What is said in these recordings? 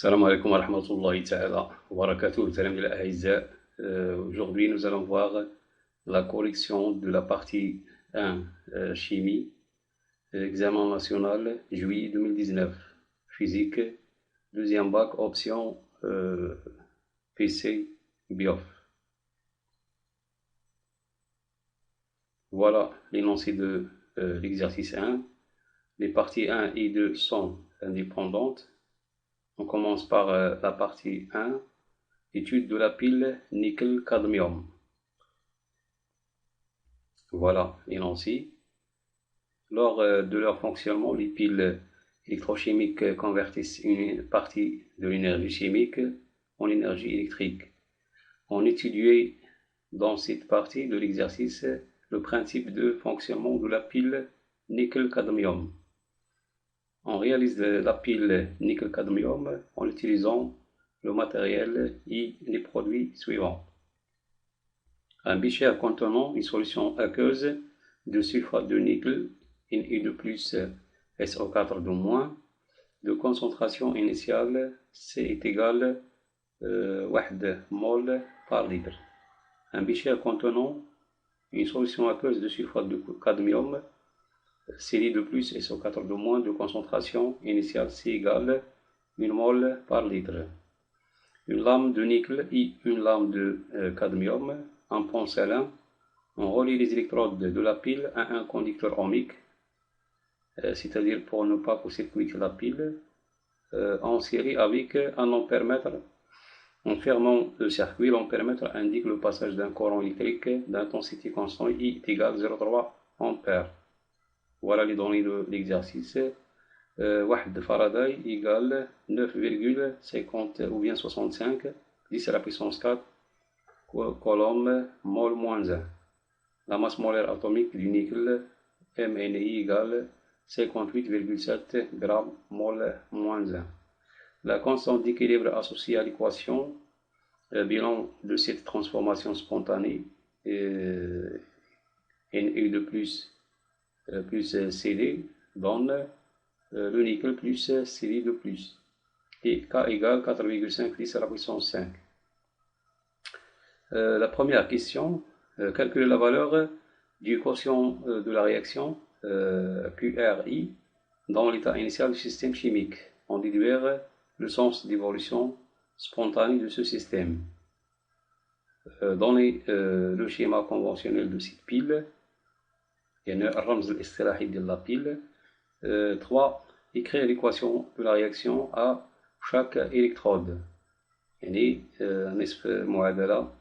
Salam alaikum wa rahmatullahi ta'ala wa barakatuh, talamiz al-a'izza. Aujourd'hui, nous allons voir la correction de la partie 1 chimie, examen national, juillet 2019, physique, deuxième bac, option PC BIOF. Voilà l'énoncé de l'exercice 1. Les parties 1 et 2 sont indépendantes. On commence par la partie 1, étude de la pile nickel-cadmium. Voilà l'énoncé. Lors de leur fonctionnement, les piles électrochimiques convertissent une partie de l'énergie chimique en énergie électrique. On étudiait dans cette partie de l'exercice le principe de fonctionnement de la pile nickel-cadmium. On réalise la pile nickel-cadmium en utilisant le matériel et les produits suivants. Un bécher contenant une solution aqueuse de sulfate de nickel, Na2+, SO4 de concentration initiale C est égal 1 mol par litre. Un bécher contenant une solution aqueuse de sulfate de cadmium Cl2+, SO4 de concentration initiale C égale 1 mol par litre. Une lame de nickel et une lame de cadmium en porcelaine. On relie les électrodes de la pile à un conducteur ohmique, c'est-à-dire pour ne pas court-circuiter la pile, en série avec un ampèremètre. En fermant le circuit, l'ampèremètre indique le passage d'un courant électrique d'intensité constante I est égal à 0,3 ampères. Voilà les données de l'exercice. 1 Faraday égale 9,50 ou bien 65, 10 à la puissance 4, coulomb mol moins 1. La masse molaire atomique du nickel MNI égale 58,7 grammes mol moins 1. La constante d'équilibre associée à l'équation, bilan de cette transformation spontanée, Ne2+, plus Cd donne le nickel plus Cl2+, et K égale 4,5 10 à la puissance 5. La première question, calculer la valeur du quotient de la réaction QRI dans l'état initial du système chimique, en déduire le sens d'évolution spontanée de ce système. Donner le schéma conventionnel de cette pile, يعني الرمز الاصطلاحي ديال la pile. 3. Écrire l'équation de la réaction à chaque électrode, يعني نصف معادلة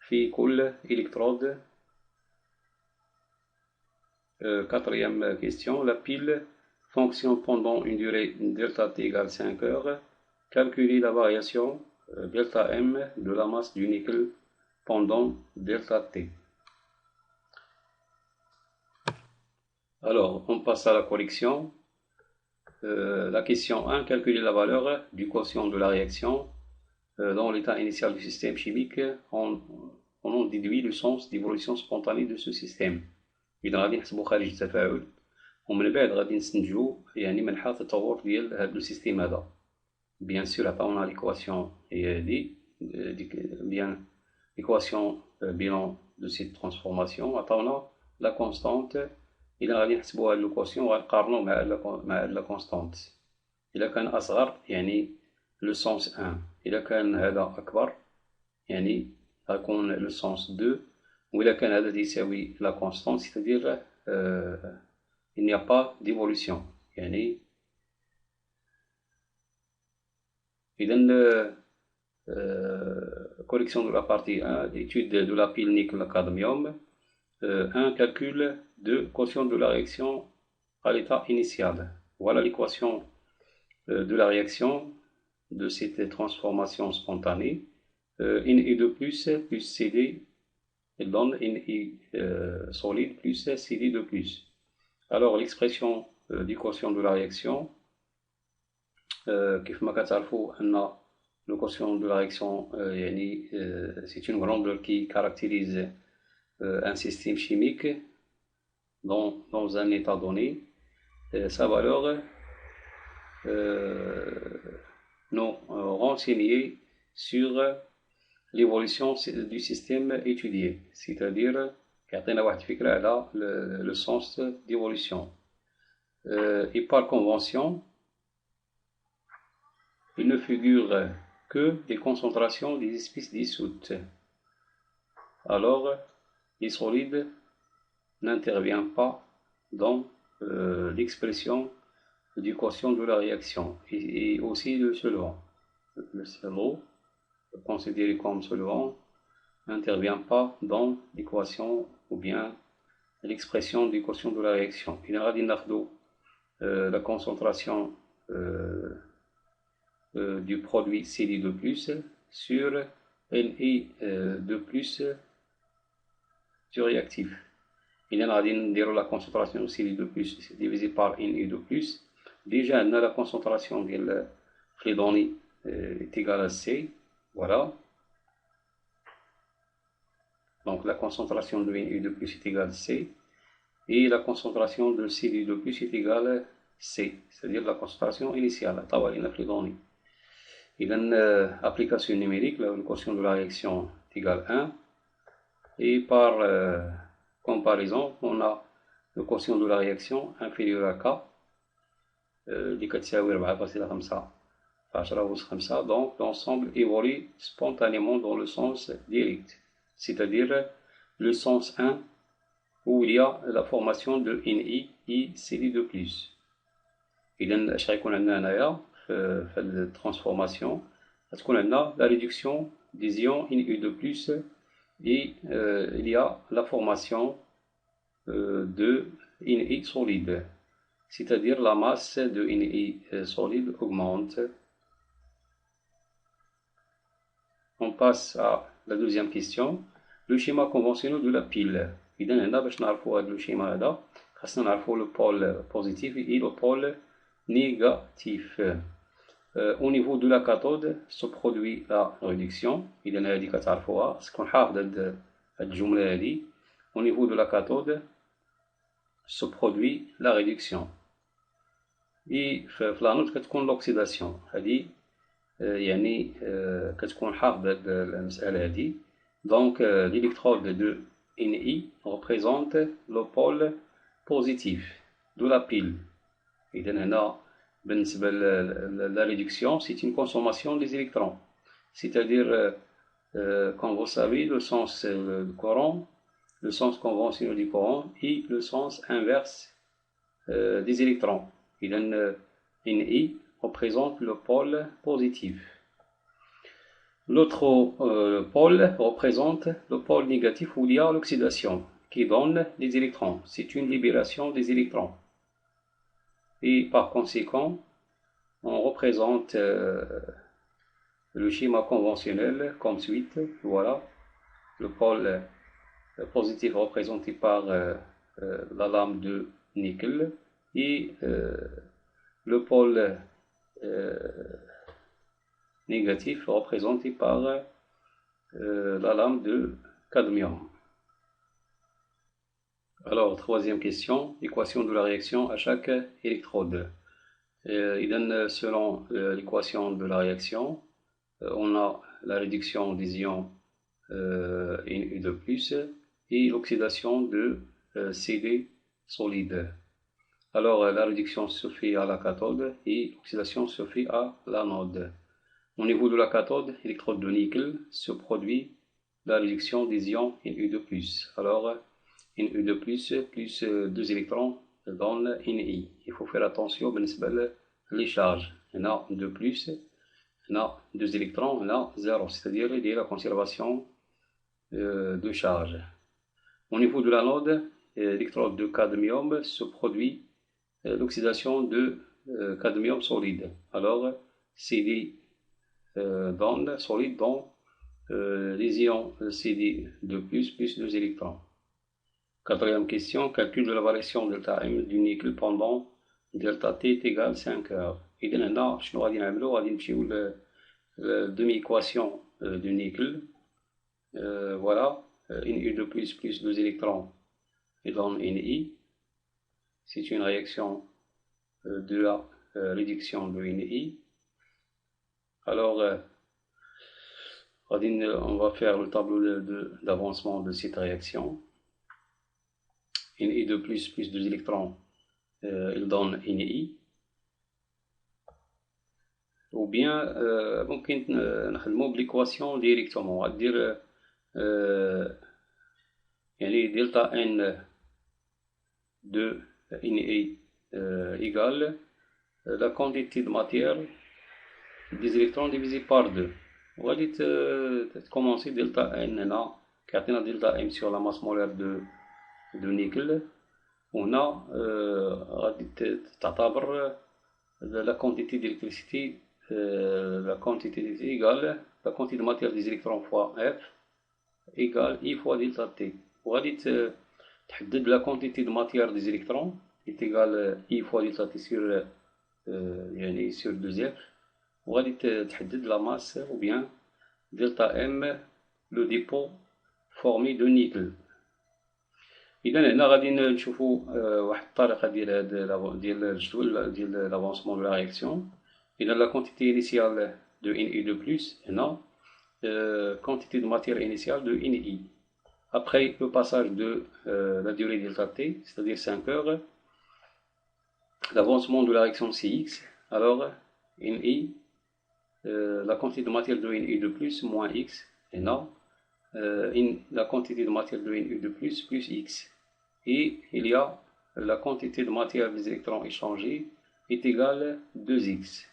في كل électrode. Quatrième question, la pile fonctionne pendant une durée delta T égale 5 heures. Calculer la variation delta M de la masse du nickel pendant delta T. Alors, on passe à la correction. La question 1, calculer la valeur du quotient de la réaction dans l'état initial du système chimique. On en déduit le sens d'évolution spontanée de ce système. إذا غادي نحسبو خارج التفاعل ومن بعد غادي نستنتجو يعني منحى التطور ديال هاد لو سيستيم هذا. بيان سور عطاونا ليكواسيون هي هادي بيان ليكواسيون بيلون دو سيت ترانسفورماسيون عطاونا لا كونستانت. إذا غادي نحسبو هاد لوكواسيون غنقارنو مع لا كونستانت. إذا كان أصغر يعني لو سونس 1، إذا كان هذا أكبر يعني غيكون لو سونس 2، وإذا كان هذا يساوي لا كونستانت c'est-à-dire il n'y a pas d'évolution. يعني إذن correction de la partie 1, étude de la pile nickel-cadmium. 1. Calcul de quotient de la réaction à l'état initial. Voilà l'équation de la réaction de cette transformation spontanée. Ne2+, plus Cd donne Ne solide plus Cl2+. Alors l'expression du quotient de la réaction, كيف ما كتعرفوا أن le quotient de la réaction يعني c'est une grandeur qui caractérise un système chimique dans un état donné. Sa valeur nous renseigner sur l'évolution du système étudié, c'est-à-dire يعطينا واحد الفكرة على le sens d'évolution. Et par convention, il ne figure que les concentrations des espèces dissoutes. Alors, les solides n'interviennent pas dans l'expression du quotient de la réaction et aussi le solvant. Le solvant, considéré comme solvant, n'intervient pas dans l'équation ou bien l'expression du quotient de la réaction. Il y a la concentration du produit Cl2+, sur Ni2+, du réactif. Il y a la concentration Cl2+, divisée par Ni2+. Déjà, on a la concentration de l'hydrogène est égale à C. Voilà. Donc la concentration de Ni2+ est égale à C. Et la concentration de Cl2+ est égale à C, c'est-à-dire la concentration initiale. Il y a une application numérique, le quotient de la réaction est égal à 1. Et par comparaison, on a le quotient de la réaction inférieur à K. Donc l'ensemble évolue spontanément dans le sens direct, c'est-à-dire le sens 1 où il y a la formation de Ni et Cl2+. إذا اش غيكون عندنا هنايا في الترانسفورماسيون غتكون عندنا la réduction des ions Ni2+ et il y a la formation de Ni solide, c'est-à-dire la masse de Ni solide augmente. On passe à la deuxième question, le schéma conventionnel de la pile. إذا هنا باش نعرفوا هذا الشيما هذا خاصنا نعرفوا le pôle positif et le pôle négatif. Au niveau de la cathode se produit la réduction. إذا هذه كتعرفوها تكون حافظ هاد الجملة هذه. Au niveau de la cathode se produit la réduction. Et في l'anode كتكون l'oxydation. هذه يعني كتكون حافظ هاد المسألة هذه. Donc l'électrode de Ni représente le pôle positif de la pile. إذا هنا بالنسبة la réduction, c'est une consommation des électrons. C'est-à-dire, comme vous savez, le sens du courant, le sens conventionnel du courant et le sens inverse des électrons. إذا Ni représente le pôle positif. L'autre pôle représente le pôle négatif où il y a l'oxydation qui donne les électrons. C'est une libération des électrons. Et par conséquent, on représente le schéma conventionnel comme suite. Voilà, le pôle positif représenté par la lame de nickel et le pôle négatif représenté par la lame de cadmium. Alors, troisième question, équation de la réaction à chaque électrode. Selon l'équation de la réaction, on a la réduction des ions Na2+, et l'oxydation de Cl solide. Alors, la réduction se fait à la cathode et l'oxydation se fait à l'anode. Au niveau de la cathode, électrode de nickel, se produit la réduction des ions Na2+. Alors, Na2+, plus 2 électrons donne Ni. Il faut faire attention les charges. Il y en a 2 plus, il y en a 2 électrons, il y en a 0, c'est-à-dire il y a la conservation de charge. Au niveau de l'anode, l'électrode de cadmium se produit l'oxydation de cadmium solide. Alors, Cl solide donne les ions Cl2+, plus 2 électrons. Quatrième question, calcul de la variation delta M du nickel pendant delta T est égal à 5 heures. إذا هنا شنو غادي نعملو؟ غادي نمشيو للدومي إيكواسيون du nickel. Voilà, Na2+, plus 2 électrons et donne Ni. C'est une réaction de la réduction de Ni. Alors, on va faire le tableau d'avancement de cette réaction. Une I de plus 2 électrons, il donne une I. Ou bien ممكن نخدمو بالإكواسيون ديريكتومون. غدير يعني دلتا N de INI égale la quantité de matière des électrons divisé par 2. وغادي تكومونسي دلتا N هنا كيعطينا دلتا M sur la masse molaire de nickel. وهنا غادي تعتبر la quantité d'électricité la quantité égale la quantité de matière des électrons fois F égale I fois delta T. وغادي تحدد la quantité de matière des électrons est égale I fois delta T sur يعني sur 2F. وغادي تحدد la masse ou bien delta M le dépôt formé de nickel. إذا هنا غادي نشوفو واحد الطريقة ديال الجدول ديال l'avancement de la réaction. إذا la quantité initiale de NI de plus هنا quantité de matière initiale de NI. Après le passage de la durée delta T, c'est-à-dire 5 heures, l'avancement de la réaction CX, alors NI, la quantité de matière de NI de plus moins X, et non, la quantité de matière de NI de plus X. Et il y a la quantité de matière des électrons échangés est égale 2X.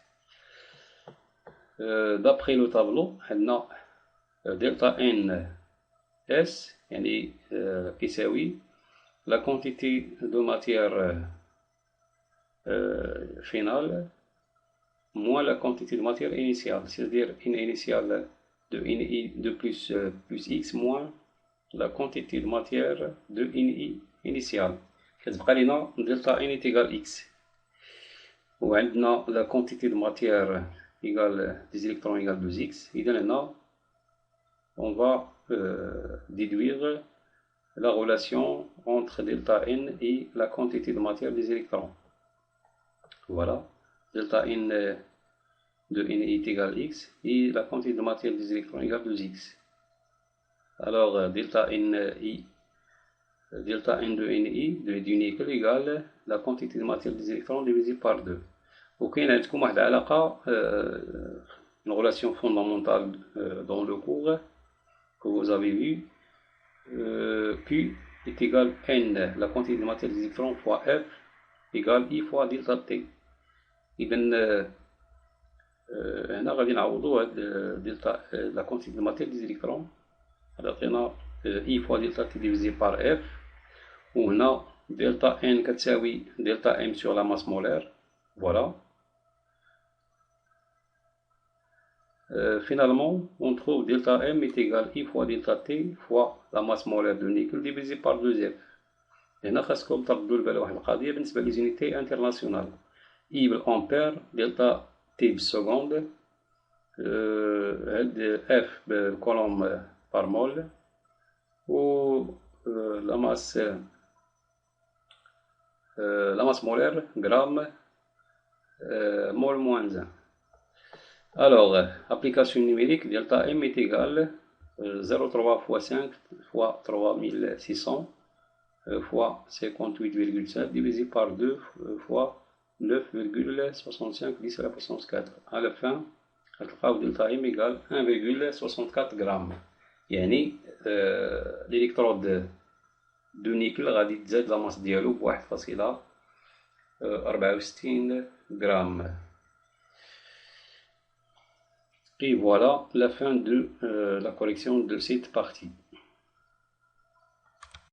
D'après le tableau, on a delta N S, يعني يساوي la quantité de matière finale moins la quantité de matière initiale, c'est-à-dire une initiale de NI de plus X moins la quantité de matière de NI initiale. كتبقى لنا delta N est égal X. وعندنا la quantité de matière égale des électrons égale 2X. إذا هنا on va déduire la relation entre delta N et la quantité de matière des électrons. Voilà, delta N de NI est égal X et la quantité de matière des électrons égale 2X. Alors delta N de NI du nickel égale la quantité de matière des électrons divisé par 2. وكاين عندكم واحد العلاقة une relation fondamentale dans le cours que vous avez vu, Q est égal N, la quantité de matière des électrons fois F égale I fois delta T. إذا هنا غادي نعوضو هاد delta la quantité de matière des électrons غادي تعطينا I fois delta T divisé par F. وهنا delta N كتساوي delta M sur la masse molaire. Voilà. Finalement, on trouve delta M est égal I fois delta T fois la masse molaire de nickel divisé par 2F. هنا خاصكم تردوا لبال واحد القضية بالنسبة لزونيتي انترناسيونال. I بالأمبير دلتا T بالسكوند هاد F بالكولوم بار مول و la masse molaire gramme mol moins 1. Alors, application numérique, delta M est égal 0,3 fois 5 fois 3600 fois 58,7 divisé par 2 fois 9,65 10 à la puissance 4. À la fin, delta M égale 1,64 grammes. يعني l'électrode de nickel غادي تزاد la masse ديالو ب 1,64 grammes. Et voilà la fin de la correction de cette partie.